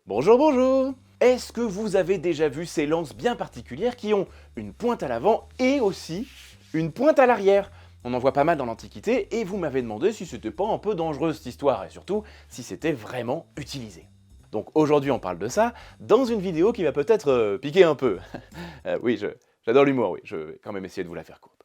Bonjour, bonjour! Est-ce que vous avez déjà vu ces lances bien particulières qui ont une pointe à l'avant et aussi une pointe à l'arrière? On en voit pas mal dans l'Antiquité et vous m'avez demandé si c'était pas un peu dangereux cette histoire et surtout si c'était vraiment utilisé. Donc aujourd'hui on parle de ça dans une vidéo qui va peut-être piquer un peu. Oui, j'adore l'humour, oui, je vais quand même essayer de vous la faire courte.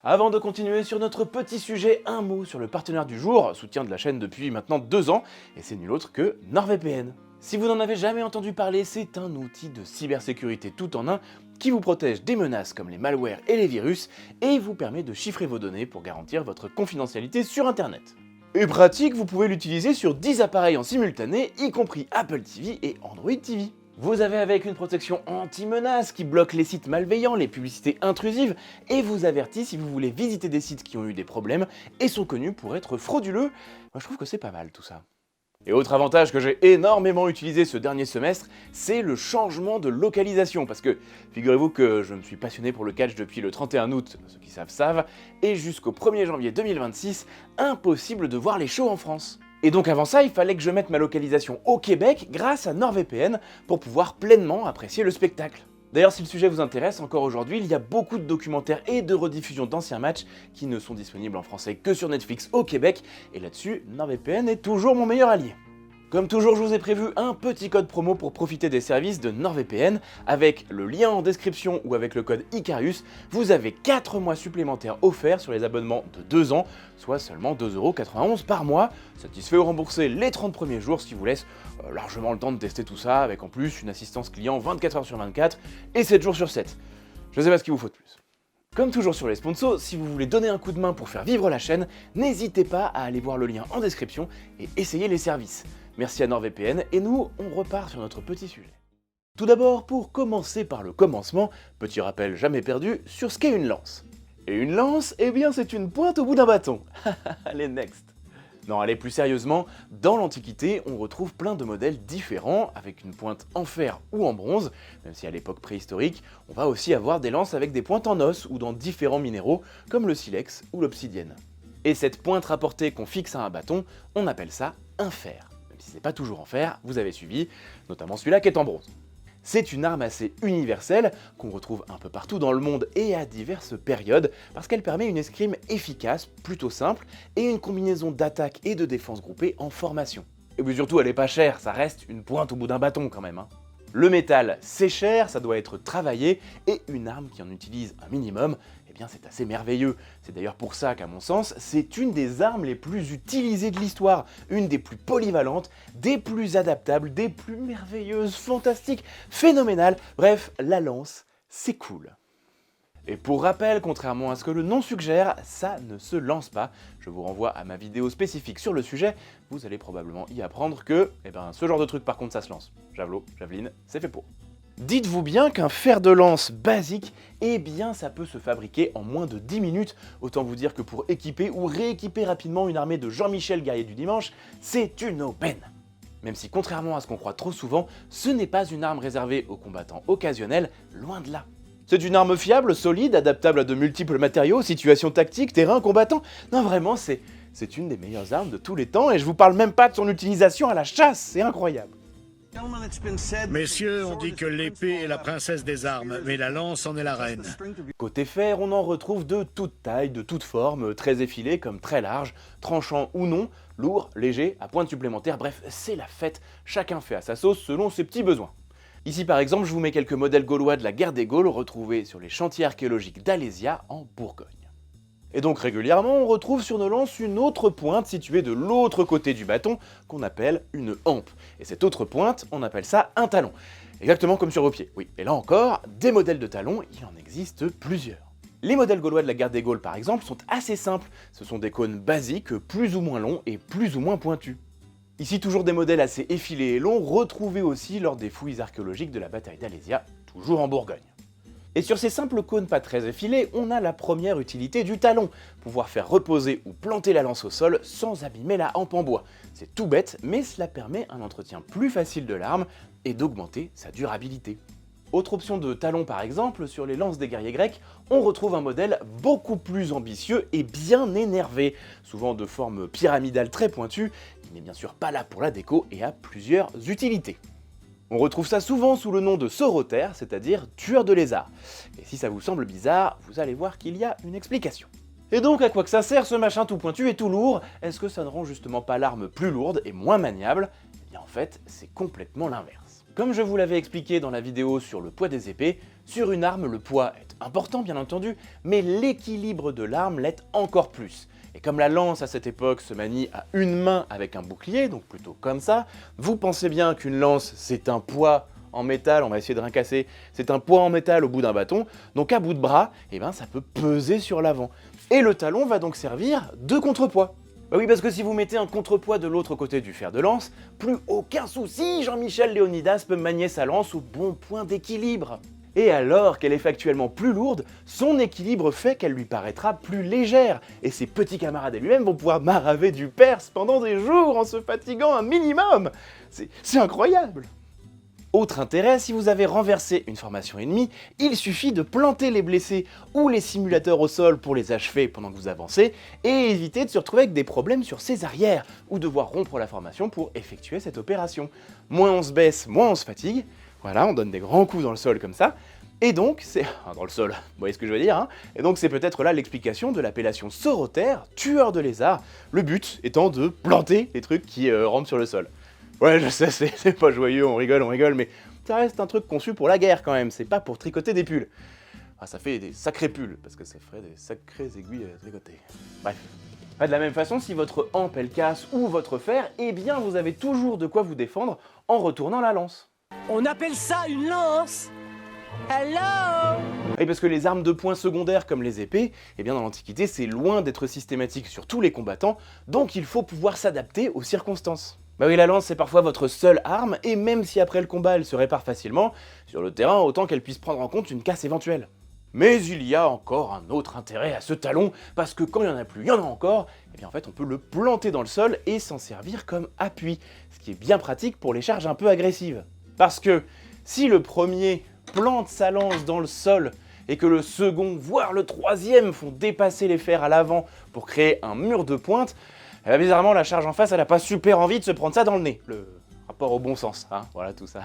Avant de continuer sur notre petit sujet, un mot sur le partenaire du jour, soutien de la chaîne depuis maintenant 2 ans, et c'est nul autre que NordVPN. Si vous n'en avez jamais entendu parler, c'est un outil de cybersécurité tout en un qui vous protège des menaces comme les malwares et les virus, et vous permet de chiffrer vos données pour garantir votre confidentialité sur Internet. Et pratique, vous pouvez l'utiliser sur 10 appareils en simultané, y compris Apple TV et Android TV. Vous avez avec une protection anti-menace qui bloque les sites malveillants, les publicités intrusives et vous avertit si vous voulez visiter des sites qui ont eu des problèmes et sont connus pour être frauduleux. Moi je trouve que c'est pas mal tout ça. Et autre avantage que j'ai énormément utilisé ce dernier semestre, c'est le changement de localisation. Parce que figurez-vous que je me suis passionné pour le catch depuis le 31 août, ceux qui savent, et jusqu'au 1er janvier 2026, impossible de voir les shows en France. Et donc avant ça, il fallait que je mette ma localisation au Québec grâce à NordVPN pour pouvoir pleinement apprécier le spectacle. D'ailleurs, si le sujet vous intéresse, encore aujourd'hui, il y a beaucoup de documentaires et de rediffusions d'anciens matchs qui ne sont disponibles en français que sur Netflix au Québec, et là-dessus, NordVPN est toujours mon meilleur allié. Comme toujours, je vous ai prévu un petit code promo pour profiter des services de NordVPN. Avec le lien en description ou avec le code ICARIUS, vous avez 4 mois supplémentaires offerts sur les abonnements de 2 ans, soit seulement 2,91€ par mois, satisfait ou remboursé les 30 premiers jours, ce qui vous laisse largement le temps de tester tout ça, avec en plus une assistance client 24h sur 24 et 7 jours sur 7. Je sais pas ce qu'il vous faut de plus. Comme toujours sur les sponsors, si vous voulez donner un coup de main pour faire vivre la chaîne, n'hésitez pas à aller voir le lien en description et essayer les services. Merci à NordVPN et nous, on repart sur notre petit sujet. Tout d'abord, pour commencer par le commencement, petit rappel jamais perdu sur ce qu'est une lance. Et une lance, eh bien c'est une pointe au bout d'un bâton. Allez, next. Non, allez, plus sérieusement, dans l'Antiquité, on retrouve plein de modèles différents, avec une pointe en fer ou en bronze, même si à l'époque préhistorique, on va aussi avoir des lances avec des pointes en os ou dans différents minéraux, comme le silex ou l'obsidienne. Et cette pointe rapportée qu'on fixe à un bâton, on appelle ça un fer. Même si c'est pas toujours en fer, vous avez suivi, notamment celui-là qui est en bronze. C'est une arme assez universelle, qu'on retrouve un peu partout dans le monde et à diverses périodes, parce qu'elle permet une escrime efficace, plutôt simple, et une combinaison d'attaque et de défense groupée en formation. Et puis surtout, elle est pas chère, ça reste une pointe au bout d'un bâton quand même. Le métal, c'est cher, ça doit être travaillé, et une arme qui en utilise un minimum, eh bien c'est assez merveilleux. C'est d'ailleurs pour ça qu'à mon sens, c'est une des armes les plus utilisées de l'histoire, une des plus polyvalentes, des plus adaptables, des plus merveilleuses, fantastiques, phénoménales, bref, la lance, c'est cool. Et pour rappel, contrairement à ce que le nom suggère, ça ne se lance pas. Je vous renvoie à ma vidéo spécifique sur le sujet, vous allez probablement y apprendre que, ce genre de truc par contre ça se lance. Javelot, javeline, c'est fait pour. Dites-vous bien qu'un fer de lance basique, eh bien ça peut se fabriquer en moins de 10 minutes. Autant vous dire que pour équiper ou rééquiper rapidement une armée de Jean-Michel Guerrier du Dimanche, c'est une aubaine. Même si contrairement à ce qu'on croit trop souvent, ce n'est pas une arme réservée aux combattants occasionnels, loin de là. C'est une arme fiable, solide, adaptable à de multiples matériaux, situations tactiques, terrain, combattants. Non vraiment, c'est une des meilleures armes de tous les temps et je vous parle même pas de son utilisation à la chasse, c'est incroyable. Messieurs, on dit que l'épée est la princesse des armes, mais la lance en est la reine. Côté fer, on en retrouve de toute taille, de toute forme, très effilé comme très large, tranchant ou non, lourd, léger, à pointe supplémentaire, bref, c'est la fête, chacun fait à sa sauce selon ses petits besoins. Ici par exemple, je vous mets quelques modèles gaulois de la guerre des Gaules retrouvés sur les chantiers archéologiques d'Alésia en Bourgogne. Et donc régulièrement, on retrouve sur nos lances une autre pointe située de l'autre côté du bâton qu'on appelle une hampe. Et cette autre pointe, on appelle ça un talon. Exactement comme sur vos pieds, oui. Et là encore, des modèles de talons, il en existe plusieurs. Les modèles gaulois de la guerre des Gaules par exemple sont assez simples. Ce sont des cônes basiques, plus ou moins longs et plus ou moins pointus. Ici toujours des modèles assez effilés et longs, retrouvés aussi lors des fouilles archéologiques de la bataille d'Alésia, toujours en Bourgogne. Et sur ces simples cônes pas très effilés, on a la première utilité du talon, pouvoir faire reposer ou planter la lance au sol sans abîmer la hampe en bois. C'est tout bête, mais cela permet un entretien plus facile de l'arme et d'augmenter sa durabilité. Autre option de talon par exemple, sur les lances des guerriers grecs, on retrouve un modèle beaucoup plus ambitieux et bien énervé, souvent de forme pyramidale très pointue, qui n'est bien sûr pas là pour la déco et a plusieurs utilités. On retrouve ça souvent sous le nom de sauroter, c'est-à-dire tueur de lézards. Et si ça vous semble bizarre, vous allez voir qu'il y a une explication. Et donc à quoi que ça sert ce machin tout pointu et tout lourd? Est-ce que ça ne rend justement pas l'arme plus lourde et moins maniable? Eh bien en fait, c'est complètement l'inverse. Comme je vous l'avais expliqué dans la vidéo sur le poids des épées, sur une arme le poids est important bien entendu, mais l'équilibre de l'arme l'est encore plus. Et comme la lance à cette époque se manie à une main avec un bouclier, donc plutôt comme ça, vous pensez bien qu'une lance c'est un poids en métal, on va essayer de rien casser, c'est un poids en métal au bout d'un bâton, donc à bout de bras, eh ben, ça peut peser sur l'avant. Et le talon va donc servir de contrepoids. Bah oui, parce que si vous mettez un contrepoids de l'autre côté du fer de lance, plus aucun souci, Jean-Michel Léonidas peut manier sa lance au bon point d'équilibre. Et alors qu'elle est factuellement plus lourde, son équilibre fait qu'elle lui paraîtra plus légère, et ses petits camarades et lui-même vont pouvoir maraver du Perse pendant des jours en se fatiguant un minimum. C'est incroyable! Autre intérêt, si vous avez renversé une formation ennemie, il suffit de planter les blessés ou les simulateurs au sol pour les achever pendant que vous avancez, et éviter de se retrouver avec des problèmes sur ses arrières, ou devoir rompre la formation pour effectuer cette opération. Moins on se baisse, moins on se fatigue, voilà, on donne des grands coups dans le sol comme ça, et donc c'est... dans le sol, vous voyez ce que je veux dire, hein? Et donc c'est peut-être là l'explication de l'appellation sauroter, tueur de lézards, le but étant de planter les trucs qui rampent sur le sol. Ouais, je sais, c'est pas joyeux, on rigole, mais ça reste un truc conçu pour la guerre quand même, c'est pas pour tricoter des pulls. Ah, ça fait des sacrés pulls, parce que ça ferait des sacrées aiguilles à tricoter. Bref. Pas de la même façon, si votre hampe elle casse ou votre fer, eh bien vous avez toujours de quoi vous défendre en retournant la lance. On appelle ça une lance. Hello! Et parce que les armes de poing secondaires comme les épées, eh bien dans l'Antiquité c'est loin d'être systématique sur tous les combattants, donc il faut pouvoir s'adapter aux circonstances. Bah oui, la lance c'est parfois votre seule arme, et même si après le combat elle se répare facilement, sur le terrain autant qu'elle puisse prendre en compte une casse éventuelle. Mais il y a encore un autre intérêt à ce talon, parce que quand il n'y en a plus, il y en a encore, et bien en fait on peut le planter dans le sol et s'en servir comme appui, ce qui est bien pratique pour les charges un peu agressives. Parce que si le premier plante sa lance dans le sol, et que le second, voire le troisième font dépasser les fers à l'avant pour créer un mur de pointe, eh bien, bizarrement la charge en face elle a pas super envie de se prendre ça dans le nez. Le rapport au bon sens, hein, voilà tout ça.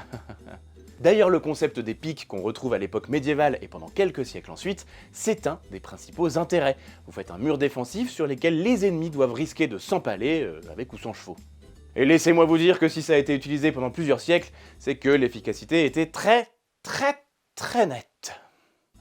D'ailleurs le concept des piques qu'on retrouve à l'époque médiévale et pendant quelques siècles ensuite, c'est un des principaux intérêts. Vous faites un mur défensif sur lequel les ennemis doivent risquer de s'empaler avec ou sans chevaux. Et laissez-moi vous dire que si ça a été utilisé pendant plusieurs siècles, c'est que l'efficacité était très nette.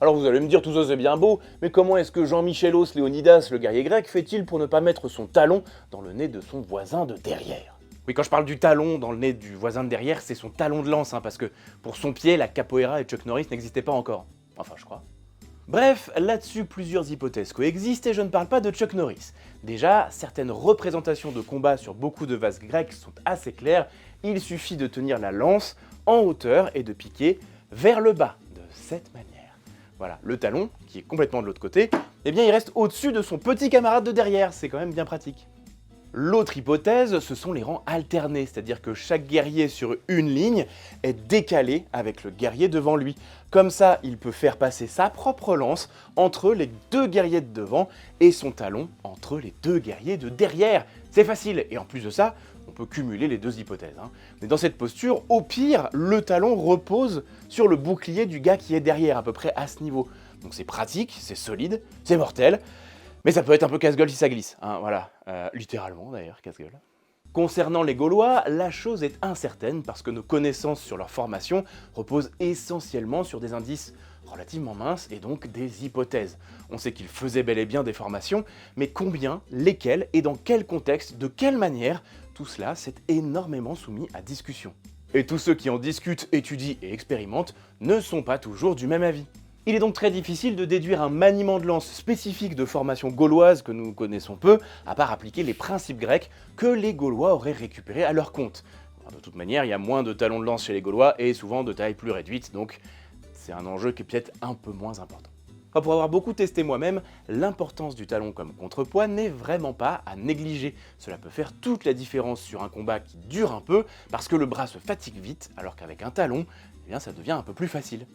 Alors vous allez me dire, tout ça c'est bien beau, mais comment est-ce que Jean-Michelos Léonidas, le guerrier grec, fait-il pour ne pas mettre son talon dans le nez de son voisin de derrière? Oui, quand je parle du talon dans le nez du voisin de derrière, c'est son talon de lance, hein, parce que pour son pied, la capoeira et Chuck Norris n'existaient pas encore. Enfin, je crois. Bref, là-dessus, plusieurs hypothèses coexistent et je ne parle pas de Chuck Norris. Déjà, certaines représentations de combat sur beaucoup de vases grecs sont assez claires, il suffit de tenir la lance en hauteur et de piquer vers le bas, de cette manière. Voilà, le talon, qui est complètement de l'autre côté, eh bien il reste au-dessus de son petit camarade de derrière, c'est quand même bien pratique. L'autre hypothèse, ce sont les rangs alternés, c'est-à-dire que chaque guerrier sur une ligne est décalé avec le guerrier devant lui. Comme ça, il peut faire passer sa propre lance entre les deux guerriers de devant et son talon entre les deux guerriers de derrière. C'est facile, et en plus de ça, on peut cumuler les deux hypothèses. Mais dans cette posture, au pire, le talon repose sur le bouclier du gars qui est derrière, à peu près à ce niveau. Donc c'est pratique, c'est solide, c'est mortel, mais ça peut être un peu casse-gueule si ça glisse. Voilà, littéralement d'ailleurs, casse-gueule. Concernant les Gaulois, la chose est incertaine parce que nos connaissances sur leur formation reposent essentiellement sur des indices relativement minces et donc des hypothèses. On sait qu'ils faisaient bel et bien des formations, mais combien, lesquelles et dans quel contexte, de quelle manière, tout cela s'est énormément soumis à discussion. Et tous ceux qui en discutent, étudient et expérimentent ne sont pas toujours du même avis. Il est donc très difficile de déduire un maniement de lance spécifique de formation gauloise que nous connaissons peu, à part appliquer les principes grecs que les Gaulois auraient récupérés à leur compte. De toute manière, il y a moins de talons de lance chez les Gaulois et souvent de taille plus réduite, donc c'est un enjeu qui est peut-être un peu moins important. Enfin, pour avoir beaucoup testé moi-même, l'importance du talon comme contrepoids n'est vraiment pas à négliger. Cela peut faire toute la différence sur un combat qui dure un peu, parce que le bras se fatigue vite, alors qu'avec un talon, eh bien, ça devient un peu plus facile.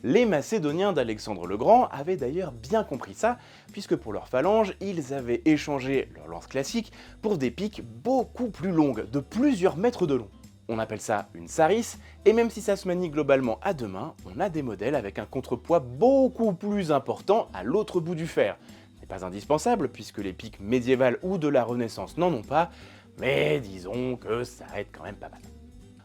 Les Macédoniens d'Alexandre le Grand avaient d'ailleurs bien compris ça, puisque pour leur phalange, ils avaient échangé leur lance classique pour des piques beaucoup plus longues, de plusieurs mètres de long. On appelle ça une saris, et même si ça se manie globalement à deux mains, on a des modèles avec un contrepoids beaucoup plus important à l'autre bout du fer. Ce n'est pas indispensable, puisque les piques médiévales ou de la Renaissance n'en ont pas, mais disons que ça aide quand même pas mal.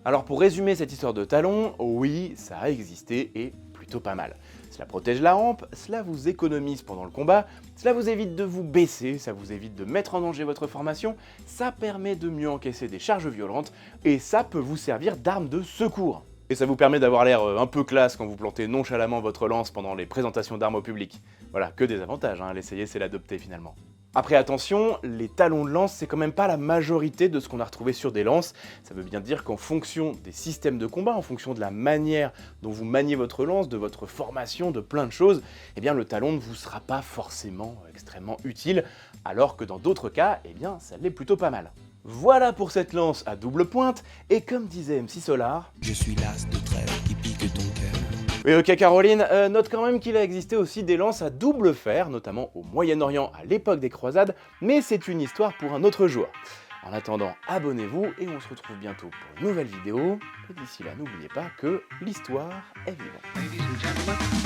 Alors pour résumer cette histoire de talon, oui, ça a existé et plutôt pas mal. Cela protège la hampe, cela vous économise pendant le combat, cela vous évite de vous baisser, ça vous évite de mettre en danger votre formation, ça permet de mieux encaisser des charges violentes, et ça peut vous servir d'arme de secours. Et ça vous permet d'avoir l'air un peu classe quand vous plantez nonchalamment votre lance pendant les présentations d'armes au public. Voilà, que des avantages, hein, l'essayer c'est l'adopter finalement. Après attention, les talons de lance c'est quand même pas la majorité de ce qu'on a retrouvé sur des lances, ça veut bien dire qu'en fonction des systèmes de combat, en fonction de la manière dont vous maniez votre lance, de votre formation, de plein de choses, eh bien le talon ne vous sera pas forcément extrêmement utile, alors que dans d'autres cas, eh bien ça l'est plutôt pas mal. Voilà pour cette lance à double pointe, et comme disait MC Solar... Je suis l'as de trêve qui pique ton cœur. Oui, ok Caroline, note quand même qu'il a existé aussi des lances à double fer, notamment au Moyen-Orient à l'époque des croisades, mais c'est une histoire pour un autre jour. En attendant, abonnez-vous et on se retrouve bientôt pour une nouvelle vidéo. Et d'ici là, n'oubliez pas que l'histoire est vivante.